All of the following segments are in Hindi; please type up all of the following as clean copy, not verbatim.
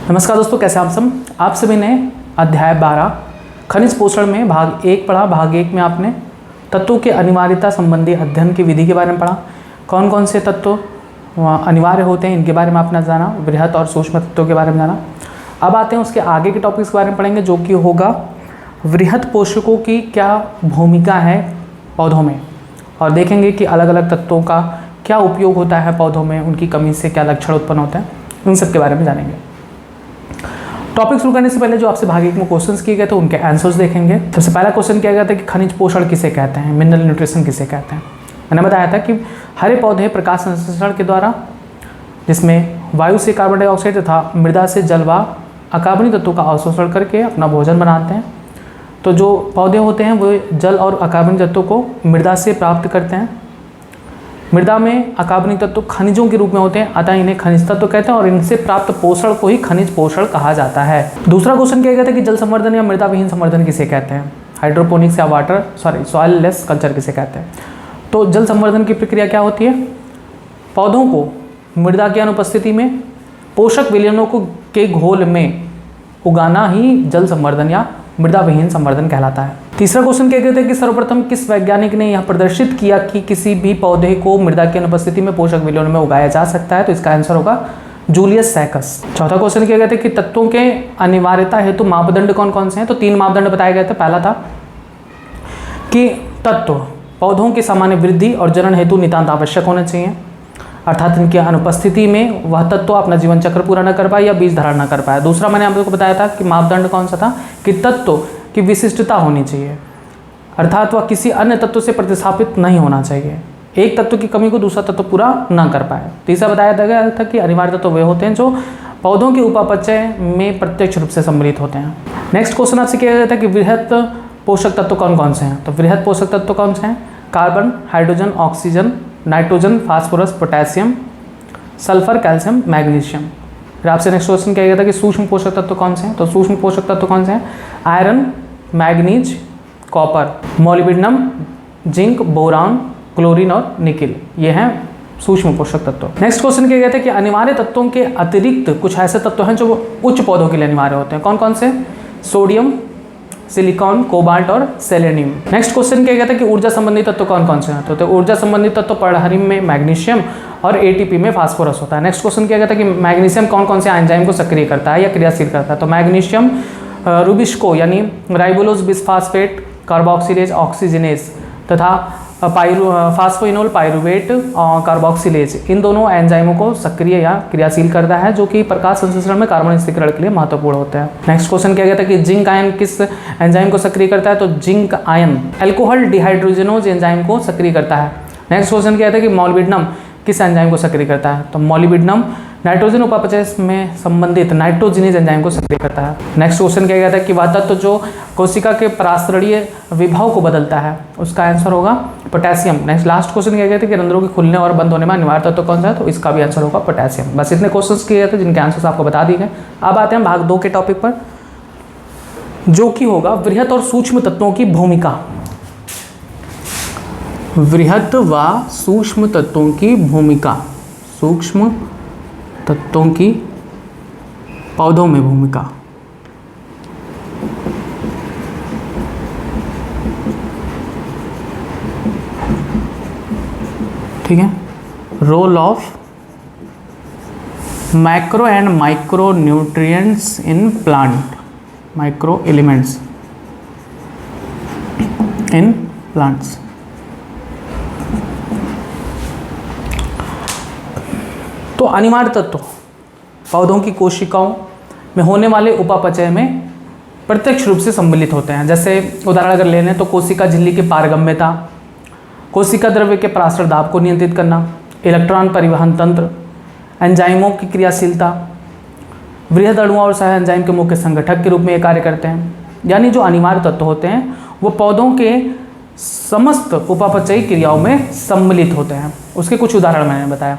नमस्कार दोस्तों, कैसे आप सब। आप सभी ने अध्याय 12 खनिज पोषण में भाग 1 पढ़ा। भाग 1 में आपने तत्वों के अनिवार्यता संबंधी अध्ययन की विधि के बारे में पढ़ा। कौन कौन से तत्व अनिवार्य होते हैं इनके बारे में आपने जाना। वृहत और सूक्ष्म तत्वों के बारे में जाना। अब आते हैं उसके आगे के टॉपिक्स के बारे में पढ़ेंगे, जो कि होगा वृहत पोषकों की क्या भूमिका है पौधों में, और देखेंगे कि अलग अलग तत्वों का क्या उपयोग होता है पौधों में, उनकी कमी से क्या लक्षण उत्पन्न होते हैं, इन सब के बारे में जानेंगे। टॉपिक शुरू करने से पहले जो आपसे भाग 1 में क्वेश्चंस किए गए थे उनके आंसर्स देखेंगे। सबसे पहला क्वेश्चन किया गया था कि खनिज पोषण किसे कहते हैं, मिनरल न्यूट्रिशन किसे कहते हैं। मैंने बताया था कि हरे पौधे प्रकाश संश्लेषण के द्वारा, जिसमें वायु से कार्बन डाइऑक्साइड तथा मृदा से जल व अकार्बनिक तत्वों का अवशोषण करके अपना भोजन बनाते हैं। तो जो पौधे होते हैं वो जल और अकार्बनिक तत्वों को मृदा से प्राप्त करते हैं। मृदा में अकार्बनिक तत्व खनिजों के रूप में होते हैं, अतः इन्हें खनिज तत्व कहते हैं और इनसे प्राप्त पोषण को ही खनिज पोषण कहा जाता है। दूसरा क्वेश्चन किया गया था कि जल संवर्धन या मृदा विहीन संवर्धन किसे कहते हैं, हाइड्रोपोनिक्स या सॉइल लेस कल्चर किसे कहते हैं। तो जल संवर्धन की प्रक्रिया क्या होती है, पौधों को मृदा की अनुपस्थिति में पोषक विलयनों के घोल में उगाना ही जल संवर्धन या मृदा विहीन संवर्धन कहलाता है। तीसरा क्वेश्चन क्या कहते हैं कि सर्वप्रथम किस वैज्ञानिक ने यह प्रदर्शित किया कि किसी भी पौधे को मृदा की अनुपस्थिति में पोषक विलयन में उगाया जा सकता है। तो इसका आंसर होगा जूलियस सैकस। चौथा क्वेश्चन क्या कहते हैं कि तत्वों के अनिवार्यता हेतु मापदंड कौन कौन से हैं। तो 3 मापदंड बताए गए थे। पहला था कि तत्व पौधों की सामान्य वृद्धि और जनन हेतु नितांत आवश्यक होने चाहिए, अर्थात इनकी अनुपस्थिति में वह तत्व अपना जीवन चक्र पूरा न कर पाए या बीज धारण न कर पाए। दूसरा मैंने आपको बताया था कि मापदंड कौन सा था कि तत्व की विशिष्टता होनी चाहिए, अर्थात वह किसी अन्य तत्व से प्रतिस्थापित नहीं होना चाहिए, एक तत्व की कमी को दूसरा तत्व पूरा न कर पाए। तीसरा बताया गया था कि अनिवार्य तत्व वे होते हैं जो पौधों के उपापचय में प्रत्यक्ष रूप से सम्मिलित होते हैं। नेक्स्ट क्वेश्चन आपसे किया गया था कि वृहत पोषक तत्व कौन कौन से हैं। तो वृहत पोषक तत्व कौन से हैं, carbon, hydrogen, oxygen, nitrogen, phosphorus, potassium, sulphur, calcium, magnesium. फिर आपसे नेक्स्ट क्वेश्चन किया गया था कि सूक्ष्म पोषक तत्व कौन से हैं। तो सूक्ष्म पोषक तत्व कौन से हैं, iron, manganese, copper, molybdenum, zinc, boron, chlorine और निकिल, ये हैं सूक्ष्म पोषक तत्व। नेक्स्ट क्वेश्चन किया गया था कि अनिवार्य तत्वों के अतिरिक्त कुछ ऐसे तत्व हैं जो उच्च पौधों के लिए अनिवार्य होते हैं। कौन कौन से, सोडियम, सिलिकॉन, कोबाल्ट और सेलेनियम। नेक्स्ट क्वेश्चन किया गया था कि ऊर्जा संबंधी तत्व कौन कौन से हैं। तो ऊर्जा संबंधी तत्व पर्णहरिम में मैग्नीशियम और एटीपी में फास्फोरस होता है। नेक्स्ट क्वेश्चन किया गया था कि मैग्नीशियम कौन कौन से एंजाइम को सक्रिय करता है या क्रियाशील करता है। तो मैग्नीशियम रूबिस्को यानी राइबोलोज बिस्फास्फेट, कार्बोक्सिलेज, ऑक्सीजनेज तथा फास्फोइनोल पाइरुवेट और कार्बोक्सिलेज, इन दोनों एंजाइमों को सक्रिय या क्रियाशील करता है, जो कि प्रकाश संश्लेषण में कार्बन स्थिरीकरण के लिए महत्वपूर्ण होता है। नेक्स्ट क्वेश्चन किया गया था कि जिंक आयन किस एंजाइम को सक्रिय करता है। तो जिंक आयन अल्कोहल डिहाइड्रोजनोज एंजाइम को सक्रिय करता है। नेक्स्ट क्वेश्चन किया था कि मोलिब्डेनम किस एंजाइम को सक्रिय करता है। तो मोलिब्डेनम नाइट्रोजन उपापचय में संबंधित नाइट्रोजिनेज एंजाइम को सक्रिय करता है। नेक्स्ट क्वेश्चन किया गया था कि वह तत्व जो कोशिका के परास्तरणीय विभव को बदलता है, उसका आंसर होगा पोटेशियम। नेक्स्ट लास्ट क्वेश्चन किया गया था कि रंध्रों के खुलने और बंद होने में अनिवार्य तत्व कौन सा है। तो इसका भी आंसर होगा पोटेशियम। बस इतने क्वेश्चंस किए गए थे जिनके आंसर्स आपको बता दिए गए। अब आते हैं भाग 2 के टॉपिक पर, जो कि होगा वृहत और सूक्ष्म तत्वों की भूमिका। वृहत व सूक्ष्म तत्वों की भूमिका, सूक्ष्म तत्वों की पौधों में भूमिका। ठीक है, role of macro and micro nutrients in plant, micro elements in plants. तो अनिवार्य तत्व पौधों की कोशिकाओं में होने वाले उपापचय में प्रत्यक्ष रूप से सम्मिलित होते हैं। जैसे उदाहरण अगर ले लें तो कोशिका झिल्ली की पारगम्यता, कोशिका द्रव्य के पराशर दाब को नियंत्रित करना, इलेक्ट्रॉन परिवहन तंत्र, एंजाइमों की क्रियाशीलता, वृहद अणुओं और सह एंजाइम के मुख्य संगठक के रूप में ये कार्य करते हैं। यानी जो अनिवार्य तत्व होते हैं वो पौधों के समस्त उपापचयी क्रियाओं में सम्मिलित होते हैं। उसके कुछ उदाहरण मैंने बताया।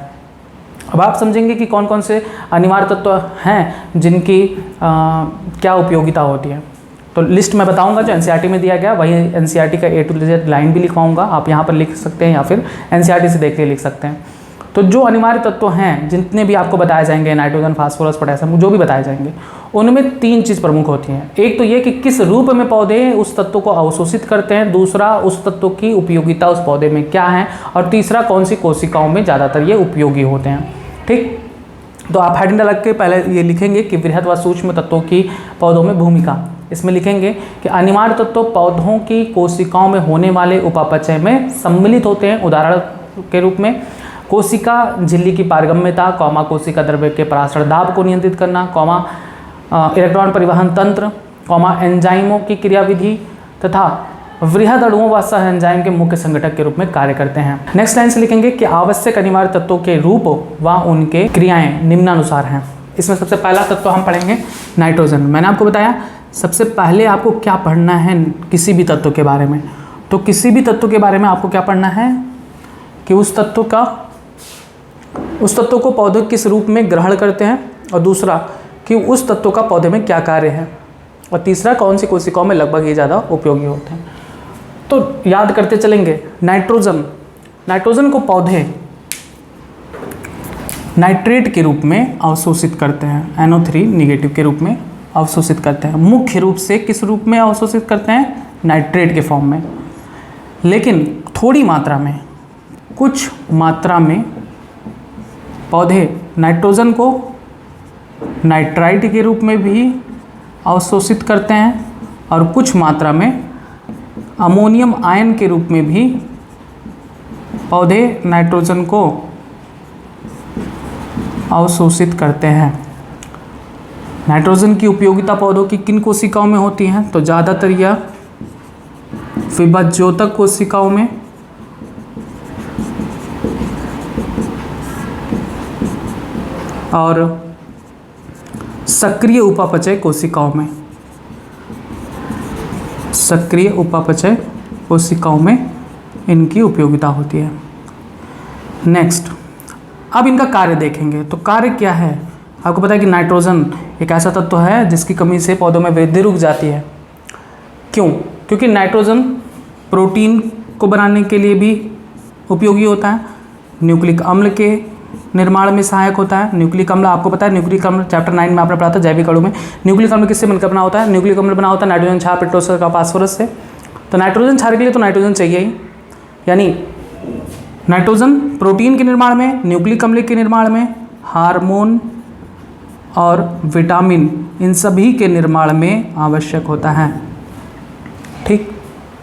अब आप समझेंगे कि कौन कौन से अनिवार्य तत्व हैं जिनकी क्या उपयोगिता होती है। तो लिस्ट मैं बताऊंगा जो एनसीईआरटी में दिया गया, वही एनसीईआरटी का A to Z लाइन भी लिखवाऊंगा। आप यहाँ पर लिख सकते हैं या फिर एनसीईआरटी से देख के लिख सकते हैं। तो जो अनिवार्य तत्व हैं जितने भी आपको बताए जाएंगे, नाइट्रोजन, फास्फोरस, पोटेशियम, जो भी बताए जाएंगे, उनमें 3 चीज़ प्रमुख होती हैं। एक तो ये कि किस रूप में पौधे उस तत्व को अवशोषित करते हैं, दूसरा उस तत्व की उपयोगिता उस पौधे में क्या है, और तीसरा कौन सी कोशिकाओं में ज़्यादातर ये उपयोगी होते हैं। ठीक, तो आप हेडिंग लग के पहले ये लिखेंगे कि वृहद व सूक्ष्म तत्वों की पौधों में भूमिका। इसमें लिखेंगे कि अनिवार्य तत्व पौधों की कोशिकाओं में होने वाले उपापचय में सम्मिलित होते हैं। उदाहरण के रूप में कोशिका झिल्ली की पारगम्यता, कौमा कोशिका द्रव्य के परासरण दाब को नियंत्रित करना, कौमा इलेक्ट्रॉन परिवहन तंत्र, कौमा एंजाइमों की क्रियाविधि तथा वृहद अणुओं व सह एंजाइम के मुख्य संगठक के रूप में कार्य करते हैं। नेक्स्ट लाइन से लिखेंगे कि आवश्यक अनिवार्य तत्वों के रूप व उनके क्रियाएं निम्नानुसार हैं। इसमें सबसे पहला तत्व हम पढ़ेंगे नाइट्रोजन। मैंने आपको बताया सबसे पहले आपको क्या पढ़ना है किसी भी तत्व के बारे में, तो किसी भी तत्व के बारे में आपको क्या पढ़ना है कि उस तत्व को पौधे किस रूप में ग्रहण करते हैं, और दूसरा कि उस तत्व का पौधे में क्या कार्य है, और तीसरा कौन सी कोशिकाओं में लगभग ये ज़्यादा उपयोगी होते हैं। तो याद करते चलेंगे। नाइट्रोजन को पौधे नाइट्रेट के रूप में अवशोषित करते हैं, NO3 निगेटिव के रूप में अवशोषित करते हैं। मुख्य रूप से किस रूप में अवशोषित करते हैं? नाइट्रेट के फॉर्म में। लेकिन थोड़ी मात्रा में, कुछ मात्रा में पौधे नाइट्रोजन को नाइट्राइट के रूप में भी अवशोषित करते हैं, और कुछ मात्रा में अमोनियम आयन के रूप में भी पौधे नाइट्रोजन को अवशोषित करते हैं। नाइट्रोजन की उपयोगिता पौधों की किन कोशिकाओं में होती हैं? तो ज़्यादातर यह विभज्योतक कोशिकाओं में, और सक्रिय उपापचय कोशिकाओं में। सक्रिय उपापचय कोशिकाओं में इनकी उपयोगिता होती है। नेक्स्ट, अब इनका कार्य देखेंगे। तो कार्य क्या है? आपको पता है कि नाइट्रोजन एक ऐसा तत्व है जिसकी कमी से पौधों में वृद्धि रुक जाती है। क्यों? क्योंकि नाइट्रोजन प्रोटीन को बनाने के लिए भी उपयोगी होता है, न्यूक्लिक अम्ल के निर्माण में सहायक होता है। न्यूक्लिक अम्ल आपको पता है, न्यूक्लिक अम्ल चैप्टर 9 में आपने पढ़ा था जैविक अणु में। न्यूक्लिक अम्ल किससे मिलकर बना होता है? न्यूक्लिक अम्ल बना होता है नाइट्रोजन क्षार, पेट्रोसर का फास्फोरस से। तो नाइट्रोजन क्षार के लिए तो नाइट्रोजन चाहिए ही, यानी नाइट्रोजन प्रोटीन के निर्माण में, न्यूक्लिक अम्ल के निर्माण में, हार्मोन और विटामिन, इन सभी के निर्माण में आवश्यक होता है। ठीक,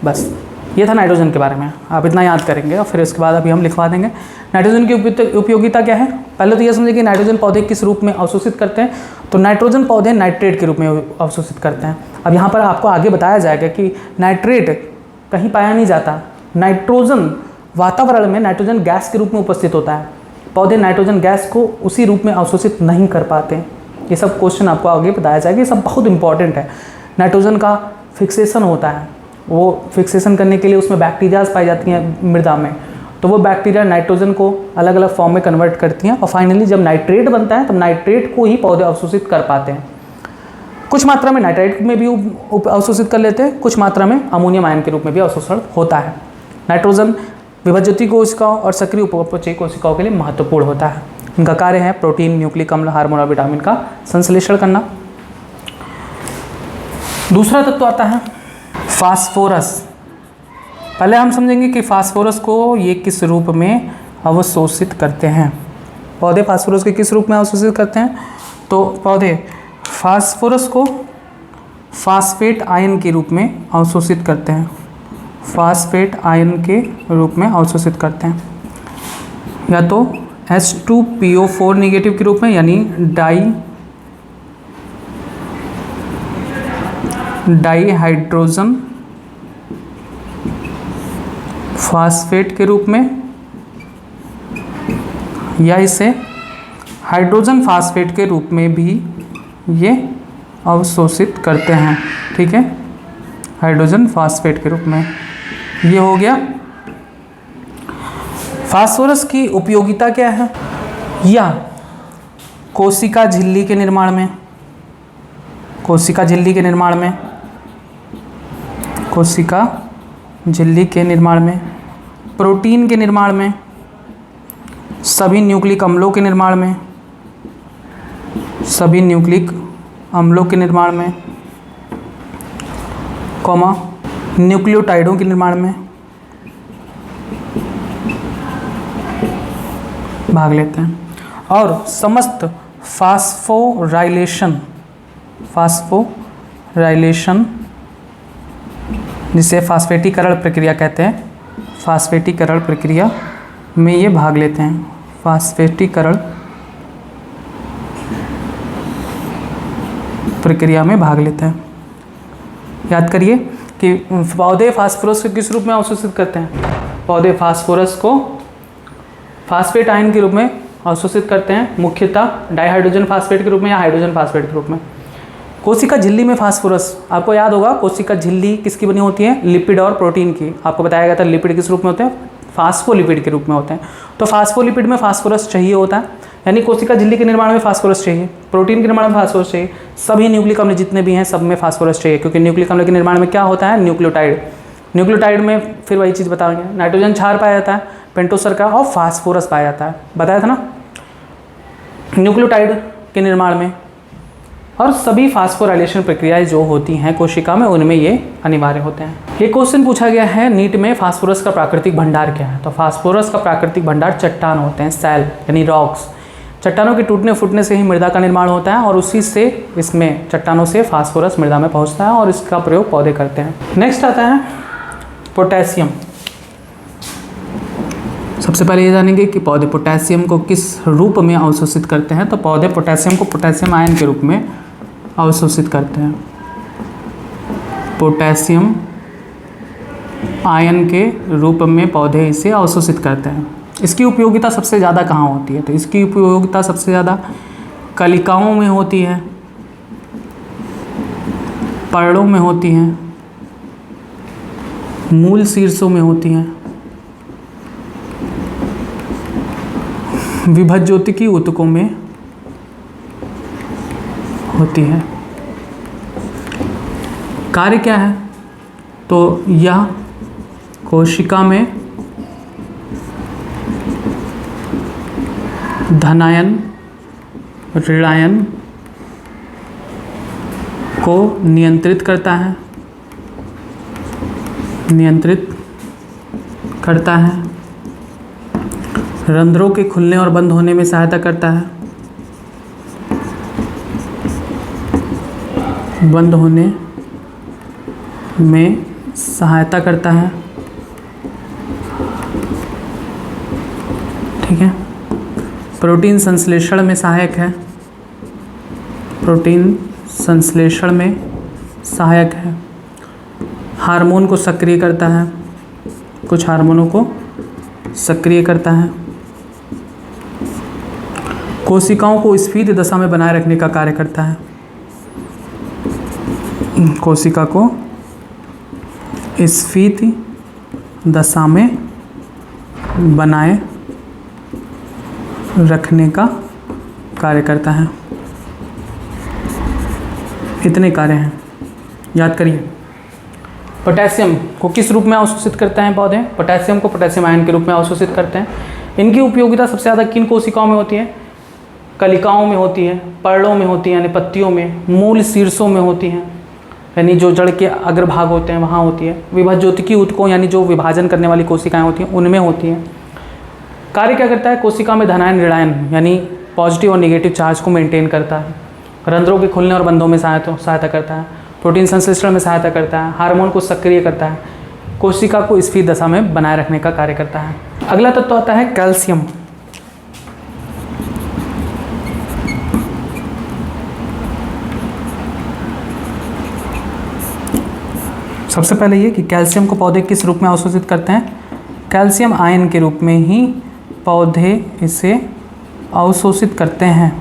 बस ये था नाइट्रोजन के बारे में। आप इतना याद करेंगे और फिर इसके बाद अभी हम लिखवा देंगे। नाइट्रोजन की उपयोगिता क्या है? पहले तो ये समझिए कि नाइट्रोजन पौधे किस रूप में अवशोषित करते हैं। तो नाइट्रोजन पौधे नाइट्रेट के रूप में अवशोषित करते हैं। अब यहाँ पर आपको आगे बताया जाएगा कि नाइट्रेट कहीं पाया नहीं जाता। नाइट्रोजन वातावरण में नाइट्रोजन गैस के रूप में उपस्थित होता है। पौधे नाइट्रोजन गैस को उसी रूप में अवशोषित नहीं कर पाते। ये सब क्वेश्चन आपको आगे बताया जाएगा। ये सब बहुत इंपॉर्टेंट है। नाइट्रोजन का फिक्सेशन होता है, वो फिक्सेशन करने के लिए उसमें बैक्टीरियाज पाई जाती हैं मृदा में, तो वो बैक्टीरिया नाइट्रोजन को अलग अलग फॉर्म में कन्वर्ट करती हैं, और फाइनली जब नाइट्रेट बनता है तब नाइट्रेट को ही पौधे अवशोषित कर पाते हैं। कुछ मात्रा में नाइट्राइट में भी अवशोषित कर लेते हैं, कुछ मात्रा में अमोनियम आयन के रूप में भी अवशोषण होता है। नाइट्रोजन विभज्योती कोशिकाओं और सक्रिय उपापचयी कोशिकाओं के लिए महत्वपूर्ण होता है। इनका कार्य है प्रोटीन, न्यूक्लिक अम्ल, हार्मोन और विटामिन का संश्लेषण करना। दूसरा तत्व आता है फास्फोरस। पहले हम समझेंगे कि फास्फोरस को ये किस रूप में अवशोषित करते हैं। पौधे फास्फोरस के किस रूप में अवशोषित करते हैं? तो पौधे फास्फोरस को फास्फेट आयन के रूप में अवशोषित करते हैं। फास्फेट आयन के रूप में अवशोषित करते हैं, या तो H2PO4 निगेटिव के रूप में, यानी डाईहाइड्रोजन फास्फेट के रूप में, या इसे हाइड्रोजन फास्फेट के रूप में भी ये अवशोषित करते हैं। ठीक है, हाइड्रोजन फास्फेट के रूप में। ये हो गया। फास्फोरस की उपयोगिता क्या है? या कोशिका झिल्ली के निर्माण में, कोशिका झिल्ली के निर्माण में, कोशिका झिल्ली के निर्माण में, प्रोटीन के निर्माण में, सभी न्यूक्लिक अम्लों के निर्माण में, सभी न्यूक्लिक अम्लों के निर्माण में, कॉमा न्यूक्लियोटाइडों के निर्माण में भाग लेते हैं, और समस्त फास्फोराइलेशन जिसे फास्फेटीकरण प्रक्रिया कहते हैं, फास्फेटीकरण प्रक्रिया में ये भाग लेते हैं, फास्फेटीकरण प्रक्रिया में भाग लेते हैं। याद करिए कि पौधे फास्फोरस को किस रूप में अवशोषित करते हैं, पौधे फास्फोरस को फास्फेट आयन के रूप में अवशोषित करते हैं, मुख्यतः डाइहाइड्रोजन फास्फेट के रूप में या हाइड्रोजन फास्फेट के रूप में। कोशिका झिल्ली में फास्फोरस, आपको याद होगा कोशिका झिल्ली किसकी बनी होती है, लिपिड और प्रोटीन की। आपको बताया गया था लिपिड किस रूप में होते हैं, फास्फोलिपिड के रूप में होते हैं। तो फास्फोलिपिड में फास्फोरस चाहिए होता है, यानी कोशिका झिल्ली के निर्माण में फास्फोरस चाहिए, प्रोटीन के निर्माण में फास्फोरस चाहिए, सभी न्यूक्लिक अम्ल जितने भी हैं सब में फास्फोरस चाहिए, क्योंकि न्यूक्लिक अम्ल के निर्माण में क्या होता है, न्यूक्लियोटाइड। न्यूक्लियोटाइड में फिर वही चीज़ बताएंगे, नाइट्रोजन क्षार पाया जाता है, पेंटोस शर्करा और फास्फोरस पाया जाता है, बताया था ना न्यूक्लियोटाइड के निर्माण में। और सभी फास्फोराइलेशन प्रक्रियाएं जो होती हैं कोशिका में उनमें ये अनिवार्य होते हैं। ये क्वेश्चन पूछा गया है नीट में, फास्फोरस का प्राकृतिक भंडार क्या है। तो फास्फोरस का प्राकृतिक भंडार चट्टान होते हैं, सैल यानी रॉक्स। चट्टानों के टूटने फूटने से ही मृदा का निर्माण होता है और उसी से इसमें चट्टानों से फास्फोरस मृदा में पहुंचता है और इसका प्रयोग पौधे करते हैं। नेक्स्ट आता है पोटेशियम। सबसे पहले ये जानेंगे कि पौधे पोटेशियम को किस रूप में अवशोषित करते हैं। तो पौधे पोटेशियम को पोटेशियम आयन के रूप में अवशोषित करते हैं, पोटेशियम आयन के रूप में पौधे इसे अवशोषित करते हैं। इसकी उपयोगिता सबसे ज़्यादा कहाँ होती है, तो इसकी उपयोगिता सबसे ज़्यादा कलिकाओं में होती है, पर्णों में होती हैं, मूल शीर्षों में होती हैं, विभज्योतिकी ऊतकों में होती है। कार्य क्या है, तो यह कोशिका में धनायन ऋणायन को नियंत्रित करता है, रंध्रों के खुलने और बंद होने में सहायता करता है, बंद होने में सहायता करता है, ठीक है। प्रोटीन संश्लेषण में सहायक है, प्रोटीन संश्लेषण में सहायक है, हार्मोन को सक्रिय करता है, कुछ हार्मोनों को सक्रिय करता है, कोशिकाओं को स्फीत दशा में बनाए रखने का कार्य करता है, कोशिका को स्फीत दशा में बनाए रखने का कार्य करता है। इतने कार्य हैं, याद करिए। पोटेशियम को किस रूप में अवशोषित करते हैं पौधे, पोटेशियम को पोटेशियम आयन के रूप में अवशोषित करते हैं। इनकी उपयोगिता सबसे ज़्यादा किन कोशिकाओं में होती है, कलिकाओं में होती है, पर्णों में होती है यानी पत्तियों में, मूल शीर्षों में होती हैं यानी जो जड़ के अग्रभाग होते हैं वहाँ होती है, विभज्योतिकी ऊतकों यानी जो विभाजन करने वाली कोशिकाएं होती हैं उनमें होती हैं। कार्य क्या करता है, कोशिका में धनायन ऋणायन यानी पॉजिटिव और नेगेटिव चार्ज को मेंटेन करता है, रंध्रों के खुलने और बंदों में सहायता करता है, प्रोटीन संश्लेषण में सहायता करता है, हार्मोन को सक्रिय करता है, कोशिका को स्फीत दशा में बनाए रखने का कार्य करता है। अगला तत्व आता है कैल्शियम। सबसे पहले ये कि कैल्शियम को पौधे किस रूप में अवशोषित करते हैं, कैल्शियम आयन के रूप में ही पौधे इसे अवशोषित करते हैं।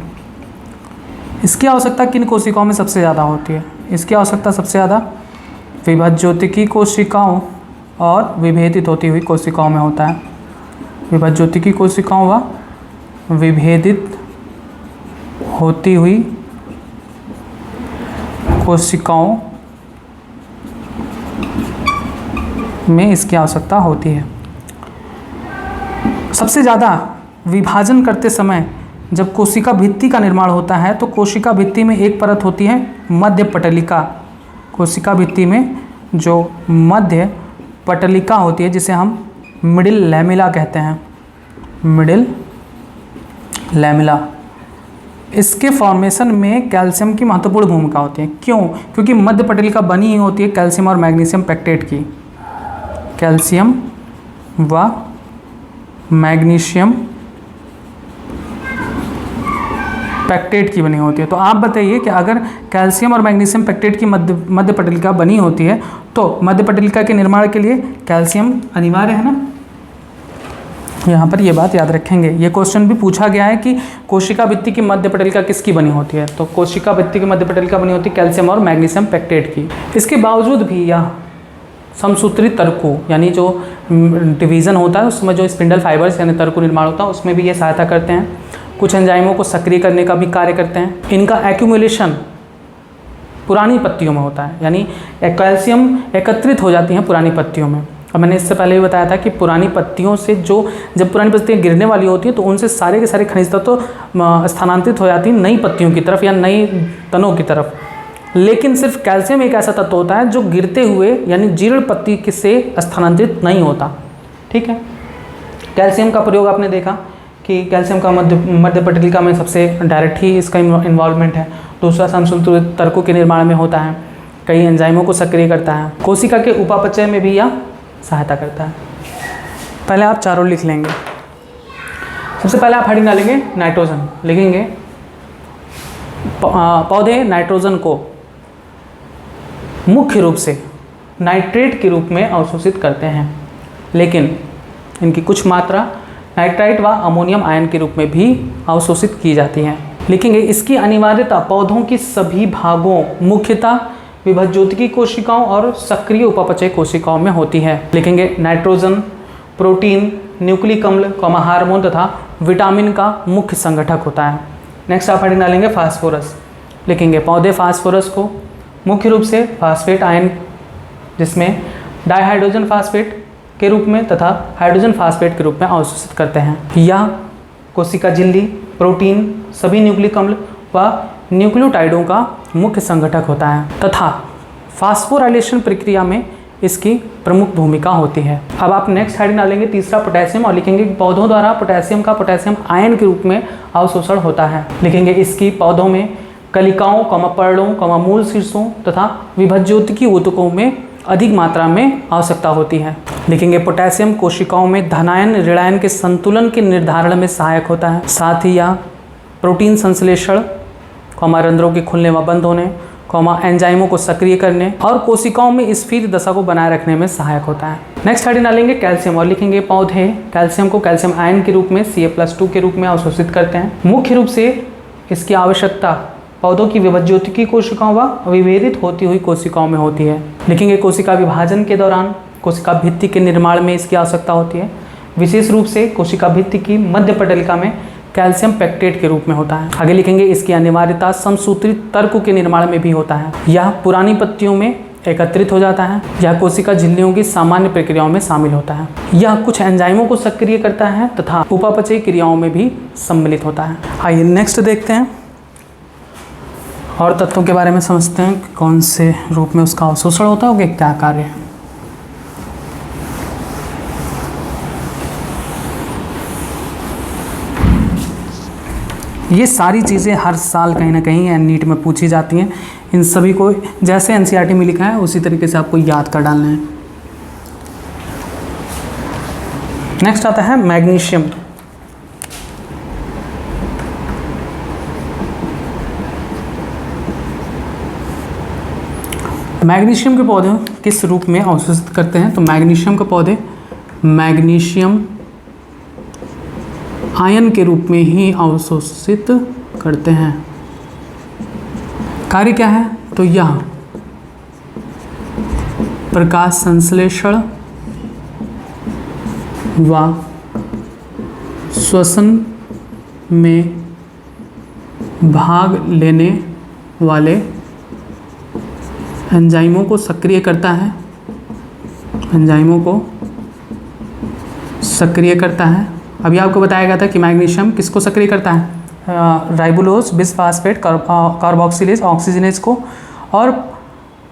इसकी आवश्यकता किन कोशिकाओं में सबसे ज़्यादा होती है, इसकी आवश्यकता सबसे ज़्यादा विभज्योतिकी कोशिकाओं और विभेदित होती हुई कोशिकाओं में होता है, विभज्योतिकी कोशिकाओं व विभेदित होती हुई कोशिकाओं में इसकी आवश्यकता होती है। सबसे ज़्यादा विभाजन करते समय जब कोशिका भित्ति का निर्माण होता है तो कोशिका भित्ति में एक परत होती है मध्य पटलिका। कोशिका भित्ति में जो मध्य पटलिका होती है जिसे हम मिडिल लैमेला कहते हैं, मिडिल लैमेला, इसके फॉर्मेशन में कैल्शियम की महत्वपूर्ण भूमिका होती है। क्यों? क्योंकि मध्य पटलिका बनी ही होती है कैल्शियम और मैग्नीशियम पेक्टेट की, कैल्शियम व मैग्नीशियम पेक्टेट की बनी होती है। तो आप बताइए कि अगर कैल्शियम और मैग्नीशियम पेक्टेट की मध्य पटलिका बनी होती है तो मध्य पटलिका के निर्माण के लिए कैल्शियम अनिवार्य है ना। यहाँ पर ये बात याद रखेंगे। ये क्वेश्चन भी पूछा गया है कि कोशिका भित्ति की मध्य पटलिका किसकी बनी होती है, तो कोशिका भित्ति की मध्य पटलिका बनी होती है कैल्शियम और मैग्नीशियम पेक्टेट की। इसके बावजूद भी यह समसूत्री तर्कु यानी जो डिवीज़न होता है उसमें जो स्पिंडल फाइबर्स यानी तर्कु निर्माण होता है उसमें भी ये सहायता करते हैं। कुछ एंजाइमों को सक्रिय करने का भी कार्य करते हैं। इनका एक्यूमुलेशन पुरानी पत्तियों में होता है, यानी कैल्शियम एकत्रित हो जाती हैं पुरानी पत्तियों में। और मैंने इससे पहले भी बताया था कि पुरानी पत्तियों से जब पुरानी पत्तियाँ गिरने वाली होती हैं तो उनसे सारे के सारे खनिज तत्व तो स्थानांतरित हो जाती हैं नई पत्तियों की तरफ या नई तनों की तरफ। लेकिन सिर्फ कैल्शियम एक ऐसा तत्व होता है जो गिरते हुए यानी जीर्ण पत्ती से स्थानांतरित नहीं होता। ठीक है, कैल्शियम का प्रयोग आपने देखा कि कैल्शियम का मध्य पटलिका में सबसे डायरेक्ट ही इसका इन्वॉल्वमेंट है। दूसरा समसूत्रित तर्कों के निर्माण में होता है, कई एंजाइमों को सक्रिय करता है। कोशिका के उपापचय में भी यह सहायता करता है। पहले आप चारों लिख लेंगे। सबसे पहले आप हेडिंग डालेंगे नाइट्रोजन, लिखेंगे पौधे नाइट्रोजन को मुख्य रूप से नाइट्रेट के रूप में अवशोषित करते हैं, लेकिन इनकी कुछ मात्रा नाइट्राइट व अमोनियम आयन के रूप में भी अवशोषित की जाती है। लिखेंगे इसकी अनिवार्यता पौधों की सभी भागों मुख्यतः विभज्योतिकी कोशिकाओं और सक्रिय उपापचय कोशिकाओं में होती है। लिखेंगे नाइट्रोजन प्रोटीन, न्यूक्लिक अम्ल, हार्मोन तथा विटामिन का मुख्य संगठक होता है। नेक्स्ट आप हेडिंग डालेंगे फास्फोरस। लिखेंगे पौधे फास्फोरस को मुख्य रूप से फास्फेट आयन जिसमें डाइहाइड्रोजन फास्फेट के रूप में तथा हाइड्रोजन फास्फेट के रूप में अवशोषित करते हैं। यह कोशिका झिल्ली, प्रोटीन, सभी न्यूक्लिक अम्ल व न्यूक्लियोटाइडों का मुख्य संगठक होता है तथा फास्फोराइलेशन प्रक्रिया में इसकी प्रमुख भूमिका होती है। अब आप नेक्स्ट हेडिंग डालेंगे तीसरा पोटेशियम और लिखेंगे पौधों द्वारा पोटेशियम का पोटेशियम आयन के रूप में अवशोषण होता है। लिखेंगे इसकी पौधों में कलिकाओं, पर्णों, मूल शीर्षों तथा विभज्योतिकी ऊतकों में अधिक मात्रा में आवश्यकता होती है। लिखेंगे पोटेशियम कोशिकाओं में धनायन ऋणायन के संतुलन के निर्धारण में सहायक होता है। साथ ही यह प्रोटीन संश्लेषण, रंध्रों के खुलने व बंद होने, एंजाइमों को सक्रिय करने और कोशिकाओं में स्फीत दशा को बनाए रखने में सहायक होता है। नेक्स्ट हेडिंग डालेंगे कैल्शियम और लिखेंगे पौधे कैल्शियम को कैल्शियम आयन के रूप में Ca+2 के रूप में अवशोषित करते हैं। मुख्य रूप से इसकी आवश्यकता पौधों की विभज्योतिकी कोशिकाओं व विभेदित होती हुई कोशिकाओं में होती है। लिखेंगे कोशिका विभाजन के दौरान कोशिका भित्ति के निर्माण में इसकी आवश्यकता होती है। विशेष रूप से कोशिका भित्ति की मध्य पटलिका में कैल्शियम पेक्टेट के रूप में होता है। आगे लिखेंगे इसकी अनिवार्यता समसूत्रित तर्कु के निर्माण में भी होता है। यह पुरानी पत्तियों में एकत्रित हो जाता है। यह कोशिका झिल्लियों की सामान्य प्रक्रियाओं में शामिल होता है। यह कुछ एंजाइमों को सक्रिय करता है तथा उपापचयी क्रियाओं में भी सम्मिलित होता है। आइए नेक्स्ट देखते हैं और तत्वों के बारे में समझते हैं कि कौन से रूप में उसका अवशोषण होता है और क्या कार्य है। ये सारी चीज़ें हर साल कहीं ना कहीं नीट में पूछी जाती हैं। इन सभी को जैसे एनसीईआरटी में लिखा है उसी तरीके से आपको याद कर डालना है। नेक्स्ट आता है मैग्नीशियम। मैग्नीशियम के पौधे किस रूप में अवशोषित करते हैं, तो मैग्नीशियम के पौधे मैग्नीशियम आयन के रूप में ही अवशोषित करते हैं। कार्य क्या है, तो यह प्रकाश संश्लेषण व श्वसन में भाग लेने वाले एंजाइमों को सक्रिय करता है। एंजाइमों को सक्रिय करता है अभी आपको बताया गया था कि मैग्नीशियम किसको सक्रिय करता है, राइबोलोज बिसफास्फेट कार्बोक्सिलेज ऑक्सीजनेज को, और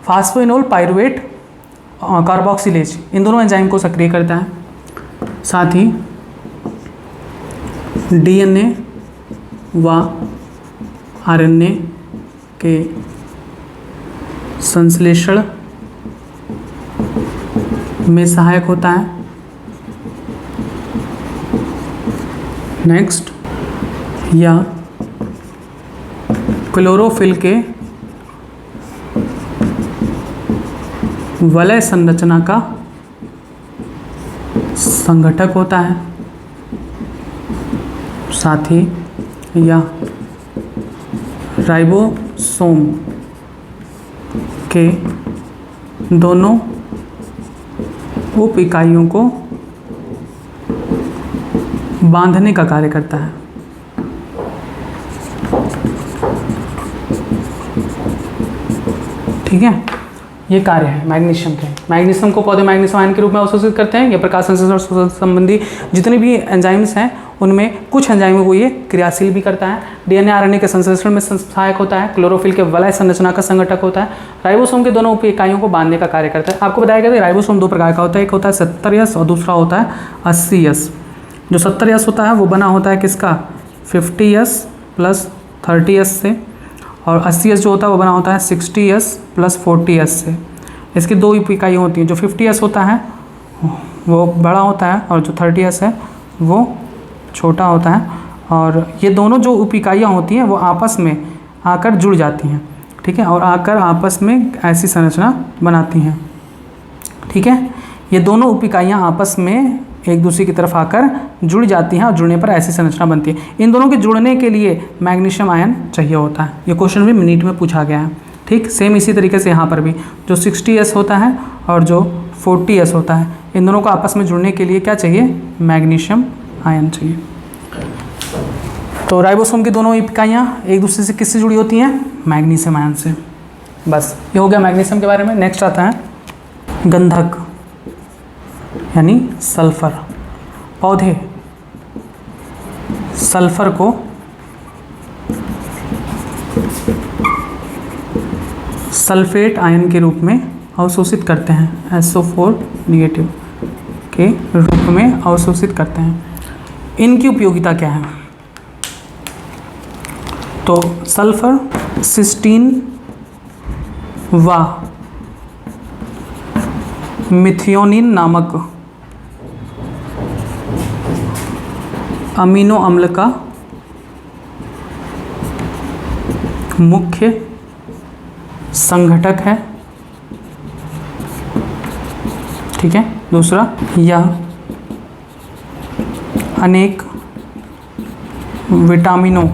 फास्फोइनोल पाइरुवेट कार्बोक्सिलेज, इन दोनों एंजाइम को सक्रिय करता है। साथ ही डीएनए व आरएनए के संश्लेषण में सहायक होता है। नेक्स्ट, यह क्लोरोफिल के वलय संरचना का संघटक होता है। साथ ही यह राइबोसोम के दोनों उप इकाइयों को बांधने का कार्य करता है। ठीक है, ये कार्य है मैग्नीशियम के। मैग्नीशियम को पौधे मैग्नीशियम आयन के रूप में अवशोषित करते हैं। ये प्रकाश संश्लेषण संबंधी जितने भी एंजाइम्स हैं उनमें कुछ एंजाइमों को ये क्रियाशील भी करता है। डीएनए आरएनए के संश्लेषण में सहायक होता है। क्लोरोफिल के वलय संरचना का संघटक होता है। राइबोसोम के दोनों उप इकाइयों को बांधने का कार्य करता है। आपको बताया गया था राइबोसोम दो प्रकार का होता है, एक होता है 70S और दूसरा होता है 80S। जो 70S होता है वो बना होता है किसका, 50S प्लस 30S से, और 80S जो होता है वो बना होता है 60S प्लस 40S से। इसकी दो उप इकाइयाँ होती हैं। जो 50S होता है वो बड़ा होता है और जो 30S है वो छोटा होता है, और ये दोनों जो उप इकाइयाँ होती हैं वो आपस में आकर जुड़ जाती हैं। ठीक है, और आकर आपस में ऐसी संरचना बनाती हैं। ठीक है, ये दोनों उप इकाइयाँ आपस में एक दूसरे की तरफ आकर जुड़ जाती हैं और जुड़ने पर ऐसी संरचना बनती है। इन दोनों के जुड़ने के लिए मैग्नीशियम आयन चाहिए होता है। ये क्वेश्चन भी मिनट में पूछा गया है। ठीक, सेम इसी तरीके से यहाँ पर भी जो 60S होता है और जो 40S होता है, इन दोनों को आपस में जुड़ने के लिए क्या चाहिए, मैग्नीशियम आयन चाहिए। तो राइबोसोम की दोनों इकाइयाँ एक दूसरे से किससे जुड़ी होती हैं, मैग्नीशियम आयन से। बस ये हो गया मैग्नीशियम के बारे में। नेक्स्ट आता है गंधक यानी सल्फर। पौधे सल्फर को सल्फेट आयन के रूप में अवशोषित करते हैं। SO4 नेगेटिव के रूप में अवशोषित करते हैं। इनकी उपयोगिता क्या है, तो सल्फर सिस्टीन व मिथियोनिन नामक अमीनो अम्ल का मुख्य संघटक है। ठीक है, दूसरा, यह अनेक विटामिनों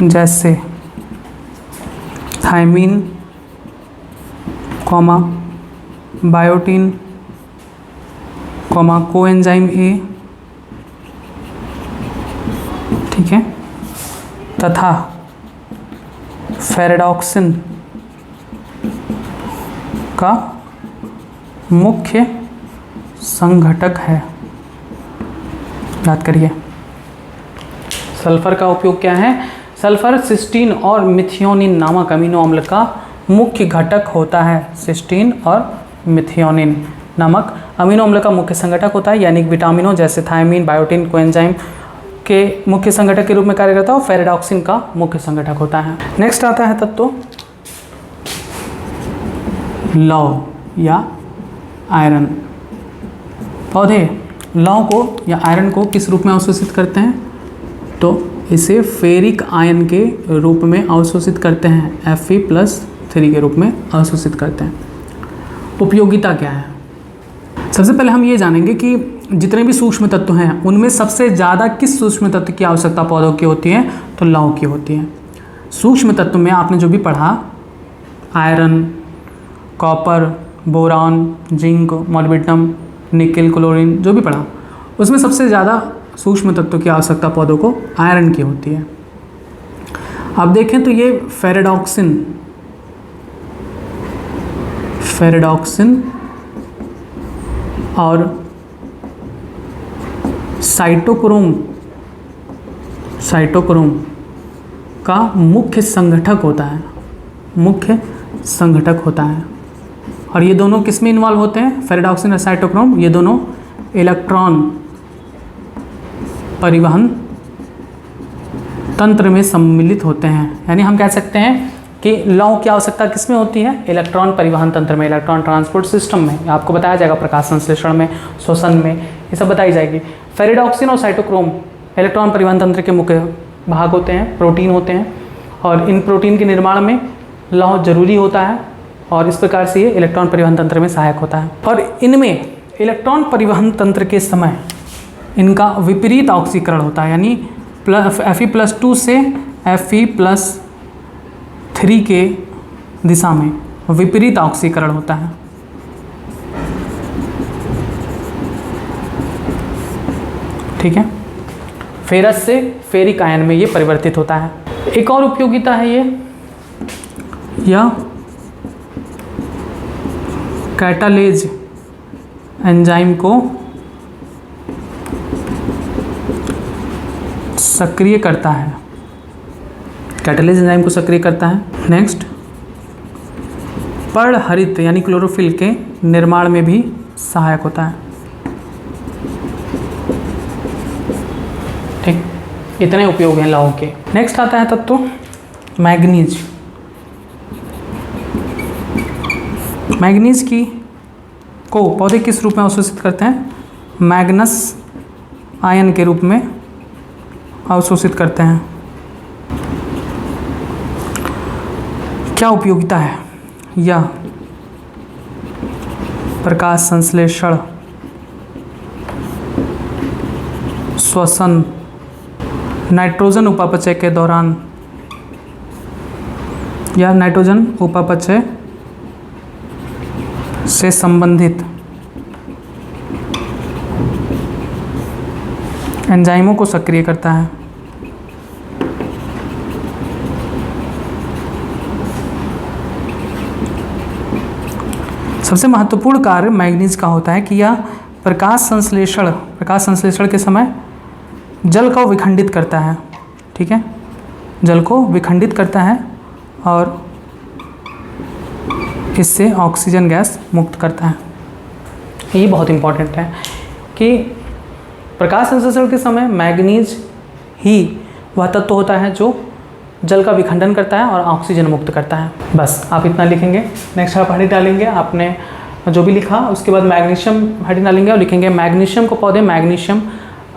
जैसे थायमीन, बायोटीन, कोएंजाइम ए, ठीक है, तथा फेरेडॉक्सिन का मुख्य संघटक है। याद करिए, सल्फर का उपयोग क्या है, सल्फर सिस्टीन और मिथियोनिन नामक अमीनो अम्ल का मुख्य घटक होता है। सिस्टीन और मिथियोनिन नामक अमीनो अम्ल का मुख्य संघटक होता है, यानी विटामिनों जैसे थायमीन, बायोटीन, कोएंजाइम के मुख्य संघटक के रूप में कार्य करता है और फेरेडॉक्सिन का मुख्य संघटक होता है। नेक्स्ट आता है तत्व लौह या आयरन। पौधे लौह को या आयरन को किस रूप में अवशोषित करते हैं, तो इसे फेरिक आयन के रूप में अवशोषित करते हैं। Fe+3 के रूप में अवशोषित करते हैं। उपयोगिता क्या है, सबसे पहले हम ये जानेंगे कि जितने भी सूक्ष्म तत्व हैं उनमें सबसे ज़्यादा किस सूक्ष्म तत्व की आवश्यकता पौधों की होती है, तो लौह की होती है। सूक्ष्म तत्व में आपने जो भी पढ़ा, iron, copper, boron, zinc, molybdenum, nickel, chlorine, जो भी पढ़ा, उसमें सबसे ज़्यादा सूक्ष्म तत्व की आवश्यकता पौधों को आयरन की होती है। अब देखें तो ये फेरेडॉक्सिन और साइटोक्रोम का मुख्य संगठक होता है, मुख्य संगठक होता है। और ये दोनों किस में इन्वॉल्व होते हैं, फेरेडॉक्सिन और साइटोक्रोम, ये दोनों इलेक्ट्रॉन परिवहन तंत्र में सम्मिलित होते हैं। यानी हम कह सकते हैं कि लौह की आवश्यकता किस में होती है, इलेक्ट्रॉन परिवहन तंत्र में, इलेक्ट्रॉन ट्रांसपोर्ट सिस्टम में। आपको बताया जाएगा प्रकाश संश्लेषण में, श्वसन में, ये सब बताई जाएगी। फेरेडॉक्सिन और साइटोक्रोम इलेक्ट्रॉन परिवहन तंत्र के मुख्य भाग होते हैं, प्रोटीन होते हैं, और इन प्रोटीन के निर्माण में लौह जरूरी होता है और इस प्रकार से ये इलेक्ट्रॉन परिवहन तंत्र में सहायक होता है। और इनमें इलेक्ट्रॉन परिवहन तंत्र के समय इनका विपरीत ऑक्सीकरण होता है, यानी Fe+2 से Fe+3 के दिशा में विपरीत ऑक्सीकरण होता है। ठीक है, फेरस से फेरिक आयन में ये परिवर्तित होता है। एक और उपयोगिता है यह कैटालेज एंजाइम को सक्रिय करता है, कैटालेज एंजाइम को सक्रिय करता है। नेक्स्ट, पर्णहरित यानी क्लोरोफिल के निर्माण में भी सहायक होता है। ठीक, इतने उपयोग हैं लौह के। नेक्स्ट आता है तत्व मैग्नीज। मैग्नीज की को पौधे किस रूप में अवशोषित करते हैं, मैग्नस आयन के रूप में अवशोषित करते हैं। क्या उपयोगिता है, यह प्रकाश संश्लेषण, श्वसन, नाइट्रोजन उपापचय के दौरान या नाइट्रोजन उपापचय से संबंधित एंजाइमों को सक्रिय करता है। सबसे महत्वपूर्ण कार्य मैग्नीज का होता है कि यह प्रकाश संश्लेषण के समय जल को विखंडित करता है। ठीक है, जल को विखंडित करता है और इससे ऑक्सीजन गैस मुक्त करता है। ये बहुत इम्पॉर्टेंट है कि प्रकाश संश्लेषण के समय मैग्नीज ही वह तत्व होता है जो जल का विखंडन करता है और ऑक्सीजन मुक्त करता है। बस आप इतना लिखेंगे। नेक्स्ट आप हेडिंग डालेंगे, आपने जो भी लिखा उसके बाद मैग्नीशियम हेडिंग डालेंगे और लिखेंगे मैग्नीशियम को पौधे मैग्नीशियम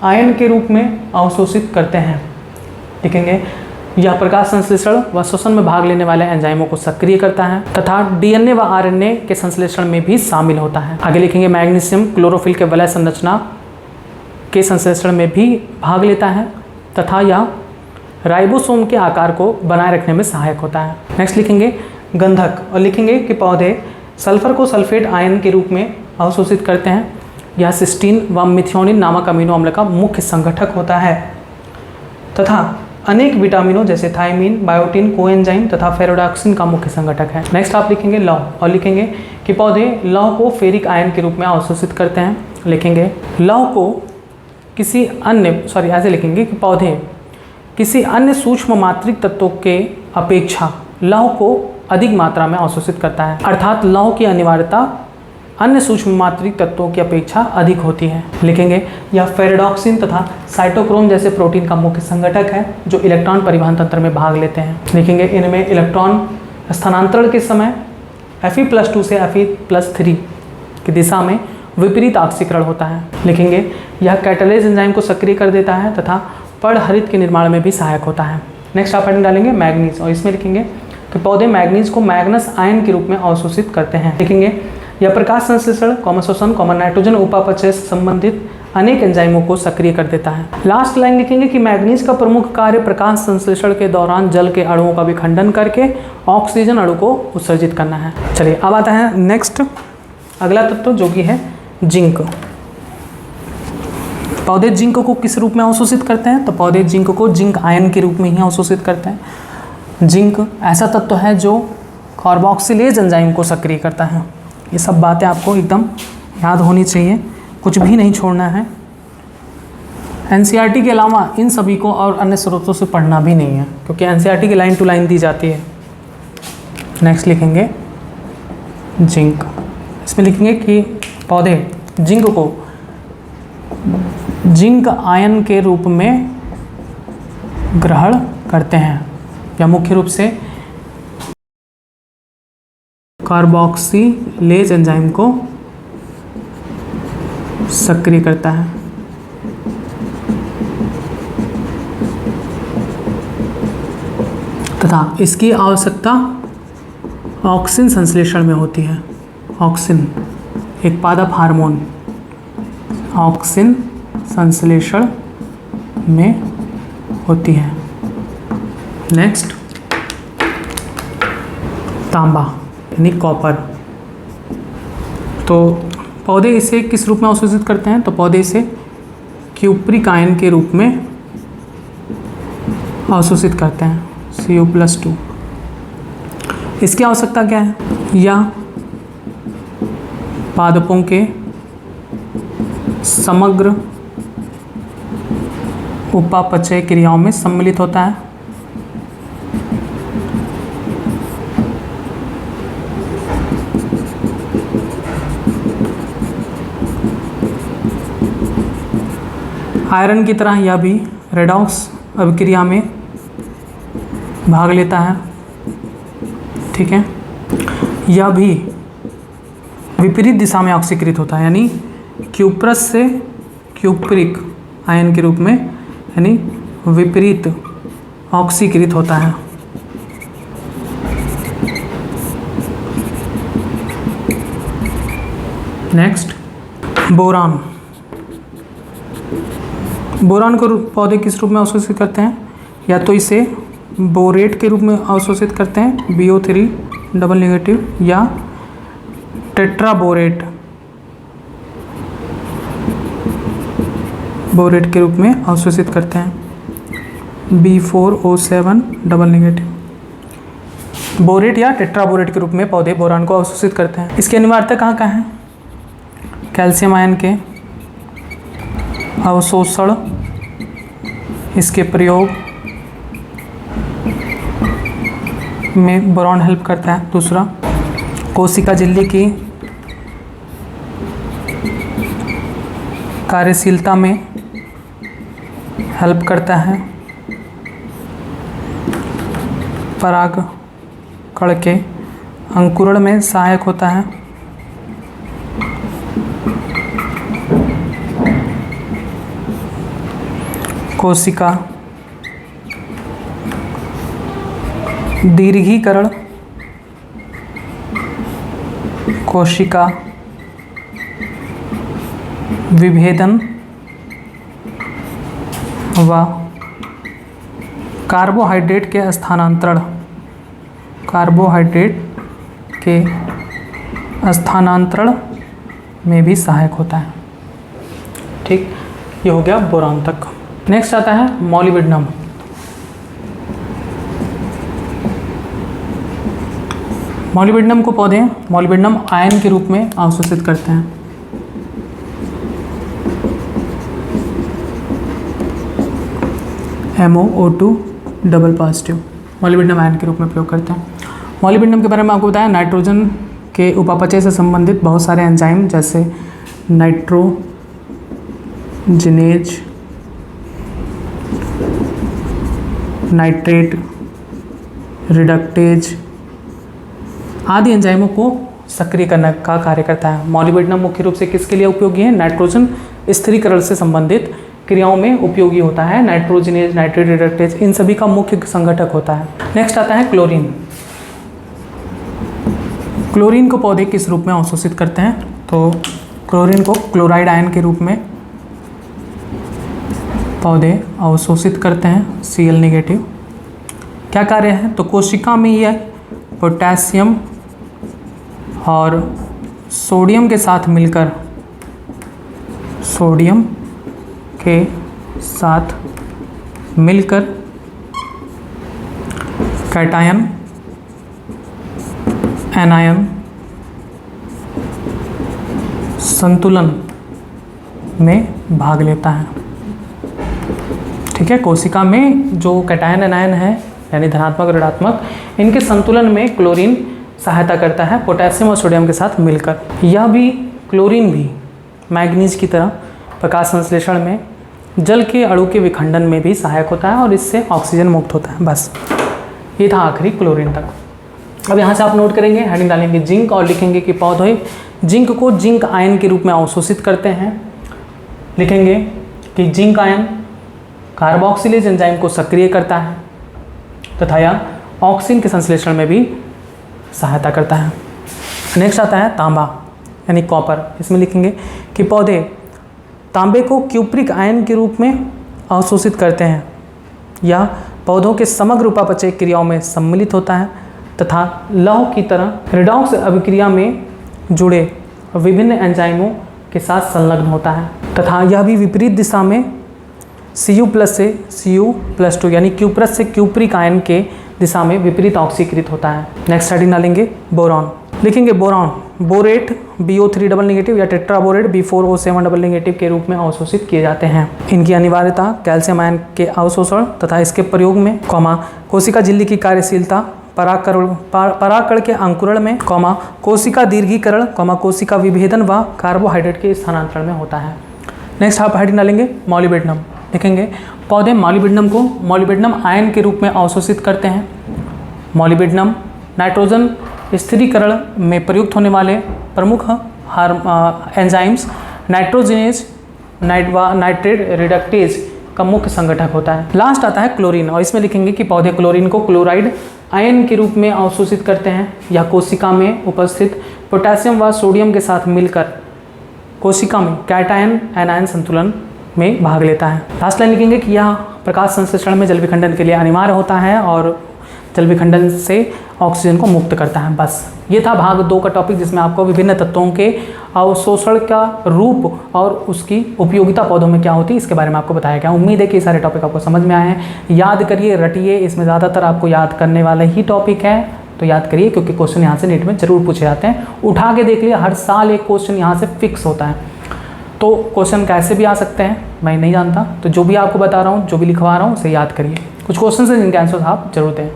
आयन के रूप में अवशोषित करते हैं। लिखेंगे यह प्रकाश संश्लेषण व श्वसन में भाग लेने वाले एंजाइमों को सक्रिय करता है तथा डीएनए व आरएनए के संश्लेषण में भी शामिल होता है। आगे लिखेंगे मैग्नीशियम क्लोरोफिल के वलय संरचना के संश्लेषण में भी भाग लेता है तथा यह राइबोसोम के आकार को बनाए रखने में सहायक होता है। नेक्स्ट लिखेंगे गंधक और लिखेंगे कि पौधे सल्फर को सल्फेट आयन के रूप में अवशोषित करते हैं। यह सिस्टीन व मिथियोनिन नामक अमीनो अम्ल का मुख्य संगठक होता है तथा अनेक विटामिनों जैसे थायमीन, बायोटिन, कोएंजाइम तथा फेरेडॉक्सिन का मुख्य संगठक है। नेक्स्ट आप लिखेंगे लौह और लिखेंगे कि पौधे लौह को फेरिक आयन के रूप में अवशोषित करते हैं। लिखेंगे लौह को किसी अन्य ऐसे लिखेंगे कि पौधे किसी अन्य सूक्ष्म मात्रिक तत्वों के अपेक्षा लौह को अधिक मात्रा में अवशोषित करता है, अर्थात लौह की अनिवार्यता अन्य सूक्ष्म मात्रिक तत्वों की अपेक्षा अधिक होती है। लिखेंगे यह फेरेडॉक्सिन तथा साइटोक्रोम जैसे प्रोटीन का मुख्य संगठक है जो इलेक्ट्रॉन परिवहन तंत्र में भाग लेते हैं। लिखेंगे इनमें इलेक्ट्रॉन स्थानांतरण के समय Fe+2 से Fe+3 की दिशा में विपरीत ऑक्सीकरण होता है। लिखेंगे यह कैटालेज एंजाइम को सक्रिय कर देता है तथा पर्णहरित के निर्माण में भी सहायक होता है। नेक्स्ट आप हेडिंग डालेंगे मैग्नीज और इसमें लिखेंगे कि पौधे मैग्नीज को मैग्नस आयन के रूप में अवशोषित करते हैं। लिखेंगे यह प्रकाश संश्लेषण, श्वसन, नाइट्रोजन उपापचय से संबंधित अनेक एंजाइमों को सक्रिय कर देता है। लास्ट लाइन लिखेंगे कि मैग्नीज का प्रमुख कार्य प्रकाश संश्लेषण के दौरान जल के अणुओं का विखंडन करके ऑक्सीजन अणु को उत्सर्जित करना है। चलिए अब आता है नेक्स्ट अगला तत्व जो कि है जिंक। पौधे जिंक को किस रूप में अवशोषित करते हैं, तो पौधे जिंक को जिंक आयन के रूप में ही अवशोषित करते हैं। जिंक ऐसा तत्व है जो कार्बोक्सिलेज एंजाइम को सक्रिय करता है। ये सब बातें आपको एकदम याद होनी चाहिए, कुछ भी नहीं छोड़ना है। एनसीईआरटी के अलावा इन सभी को और अन्य स्रोतों से पढ़ना भी नहीं है, क्योंकि एनसीईआरटी की लाइन टू लाइन दी जाती है। नेक्स्ट लिखेंगे जिंक। इसमें लिखेंगे कि पौधे जिंक को जिंक आयन के रूप में ग्रहण करते हैं, या मुख्य रूप से कार्बोक्सिलेज एंजाइम को सक्रिय करता है। तथा इसकी आवश्यकता ऑक्सिन संश्लेषण में होती है। ऑक्सिन एक पादप हार्मोन ऑक्सिन संश्लेषण में होती है। नेक्स्ट तांबा यानी कॉपर। तो पौधे इसे किस रूप में अवशोषित करते हैं? तो पौधे इसे क्यूप्रिक आयन के रूप में अवशोषित करते हैं, Cu+2। इसकी आवश्यकता क्या है? या पादपों के समग्र उपापचय क्रियाओं में सम्मिलित होता है। आयरन की तरह यह भी रेडॉक्स अभिक्रिया में भाग लेता है। ठीक है, यह भी विपरीत दिशा में ऑक्सीकृत होता है, यानी क्यूप्रस से क्यूप्रिक आयन के रूप में, यानी विपरीत ऑक्सीकृत होता है। Next boron. बोरान को पौधे किस रूप में अवशोषित करते हैं? या तो इसे बोरेट के रूप में अवशोषित करते हैं, BO3 डबल नेगेटिव, या टेट्राबोरेट बोरेट के रूप में अवशोषित करते हैं, B4O7 डबल नेगेटिव। बोरेट या टेट्राबोरेट के रूप में पौधे बोरान को अवशोषित करते हैं। इसकी अनिवार्यता कहाँ कहाँ है? कैल्शियम आयन के अवशोषण, इसके प्रयोग में बोरान हेल्प करता है। दूसरा, कोशिका झिल्ली की कार्यशीलता में हेल्प करता है। पराग कण के अंकुरण में सहायक होता है। कोशिका दीर्घीकरण, कोशिका विभेदन व कार्बोहाइड्रेट के स्थानांतरण, कार्बोहाइड्रेट के स्थानांतरण में भी सहायक होता है। ठीक, ये हो गया बोरान तक। नेक्स्ट आता है मॉलिब्डेनम। मॉलिब्डेनम को पौधे मॉलिब्डेनम आयन के रूप में अवशोषित करते हैं। MoO2 double positive molybdenum ion के रूप में प्रयोग करते हैं। मॉलिब्डेनम के बारे में आपको बताया, नाइट्रोजन के उपापचय से संबंधित बहुत सारे एंजाइम जैसे नाइट्रोजिनेज, नाइट्रेट रिडक्टेज आदि एंजाइमों को सक्रिय करने का कार्य करता है। मॉलिब्डेनम मुख्य रूप से किसके लिए उपयोगी है? नाइट्रोजन स्थिरीकरण से संबंधित क्रियाओं में उपयोगी होता है। नाइट्रोजिनेज, नाइट्रेट रिडक्टेज इन सभी का मुख्य संघटक होता है। नेक्स्ट आता है क्लोरीन। क्लोरीन को पौधे किस रूप में अवशोषित करते हैं? तो क्लोरीन को क्लोराइड आयन के रूप में पौधे अवशोषित करते हैं, Cl नेगेटिव। क्या कार्य है? तो कोशिका में यह पोटेशियम और सोडियम के साथ मिलकर, सोडियम के साथ मिलकर कैटायन, एनायन संतुलन में भाग लेता है। ठीक है, कोशिका में जो कैटायन एनायन है यानी धनात्मक ऋणात्मक, इनके संतुलन में क्लोरीन सहायता करता है पोटेशियम और सोडियम के साथ मिलकर। यह भी क्लोरीन भी मैग्नीज की तरह प्रकाश संश्लेषण में, जल के अणु के विखंडन में भी सहायक होता है और इससे ऑक्सीजन मुक्त होता है। बस ये था आखिरी क्लोरीन तक। अब यहाँ से आप नोट करेंगे, हेडिंग डालेंगे जिंक और लिखेंगे कि पौधे जिंक को जिंक आयन के रूप में अवशोषित करते हैं। लिखेंगे कि जिंक आयन कार्बोक्सिलेज एंजाइम को सक्रिय करता है तथा यह ऑक्सीजन के संश्लेषण में भी सहायता करता है। नेक्स्ट आता है तांबा यानी कॉपर। इसमें लिखेंगे कि पौधे तांबे को क्यूप्रिक आयन के रूप में अवशोषित करते हैं। यह पौधों के समग्र उपापचय क्रियाओं में सम्मिलित होता है तथा लौह की तरह रिडॉक्स अभिक्रिया में जुड़े विभिन्न एंजाइमों के साथ संलग्न होता है तथा यह भी विपरीत दिशा में Cu+ से Cu+2 यानी क्यूप्रस से क्यूप्रिक आयन के दिशा में विपरीत ऑक्सीकृत होता है। नेक्स्ट हेडिंग डालेंगे बोरॉन। लिखेंगे boron borate BO3 double negative या टेट्राबोरेट B4O7 डबल नेगेटिव के रूप में अवशोषित किए जाते हैं। इनकी अनिवार्यता कैल्शियम आयन के अवशोषण तथा इसके प्रयोग में, कोशिका झिल्ली की कार्यशीलता, परागकण के अंकुरण में, कोशिका दीर्घीकरण, कोशिका विभेदन व कार्बोहाइड्रेट के स्थानांतरण में होता है। नेक्स्ट आप हेडिंग डालेंगे मॉलिबेडनम। लिखेंगे पौधे मॉलिबेडनम को मॉलिबेडनम आयन के रूप में अवशोषित करते हैं। मॉलिबेडनम नाइट्रोजन स्थिरीकरण में प्रयुक्त होने वाले प्रमुख एंजाइम्स नाइट्रोजिनेज नाइट्रेट रिडक्टेज का मुख्य संगठक होता है। लास्ट आता है क्लोरीन और इसमें लिखेंगे कि पौधे क्लोरीन को क्लोराइड आयन के रूप में अवशोषित करते हैं। यह कोशिका में उपस्थित पोटेशियम व सोडियम के साथ मिलकर कोशिका में कैटायन एनायन संतुलन में भाग लेता है। लास्ट लाइन लिखेंगे कि यह प्रकाश संश्लेषण में जल विखंडन के लिए अनिवार्य होता है और जल विखंडन से ऑक्सीजन को मुक्त करता है। बस ये था भाग 2 का टॉपिक, जिसमें आपको विभिन्न तत्वों के अवशोषण का रूप और उसकी उपयोगिता पौधों में क्या होती है इसके बारे में आपको बताया गया। उम्मीद है कि ये सारे टॉपिक आपको समझ में आए हैं। याद करिए, रटिए, इसमें ज़्यादातर आपको याद करने वाले ही टॉपिक है, तो याद करिए क्योंकि क्वेश्चन यहाँ से नेट में जरूर पूछे जाते हैं। उठा के देख लिए, हर साल एक क्वेश्चन यहाँ से फिक्स होता है। तो क्वेश्चन कैसे भी आ सकते हैं मैं नहीं जानता, तो जो भी आपको बता रहा हूँ, जो भी लिखवा रहा हूँ, उसे याद करिए। कुछ क्वेश्चन हैं जिनके आंसर आप जरूर दें।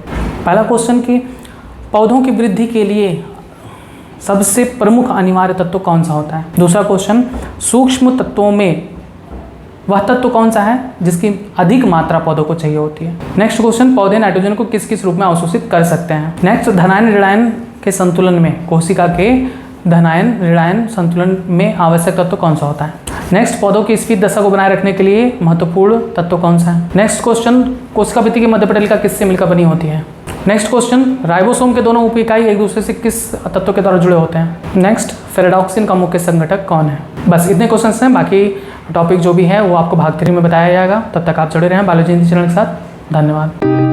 पहला क्वेश्चन कि पौधों की वृद्धि के लिए सबसे प्रमुख अनिवार्य तत्व कौन सा होता है। दूसरा क्वेश्चन सूक्ष्म तत्वों में वह तत्व कौन सा है जिसकी अधिक मात्रा पौधों को चाहिए होती है। नेक्स्ट क्वेश्चन पौधे नाइट्रोजन को किस किस रूप में अवशोषित कर सकते हैं। नेक्स्ट धनायन ऋणायन के संतुलन में कोशिका के धनायन ऋणायन संतुलन में आवश्यक तत्व कौन सा होता है। नेक्स्ट पौधों की स्फीत दशा को बनाए रखने के लिए महत्वपूर्ण तत्व कौन सा है। नेक्स्ट क्वेश्चन कोशिका भित्ति की मध्य पटलिका किससे मिलकर बनी होती है। नेक्स्ट क्वेश्चन राइबोसोम के दोनों उप इकाई एक दूसरे से किस तत्व के द्वारा जुड़े होते हैं। नेक्स्ट फेरेडॉक्सिन का मुख्य संगठक कौन है। बस इतने क्वेश्चन हैं, बाकी टॉपिक जो भी है वो आपको भाग 3 में बताया जाएगा। तब तक आप जुड़े रहें बायोलॉजी हिंदी चैनल के साथ। धन्यवाद।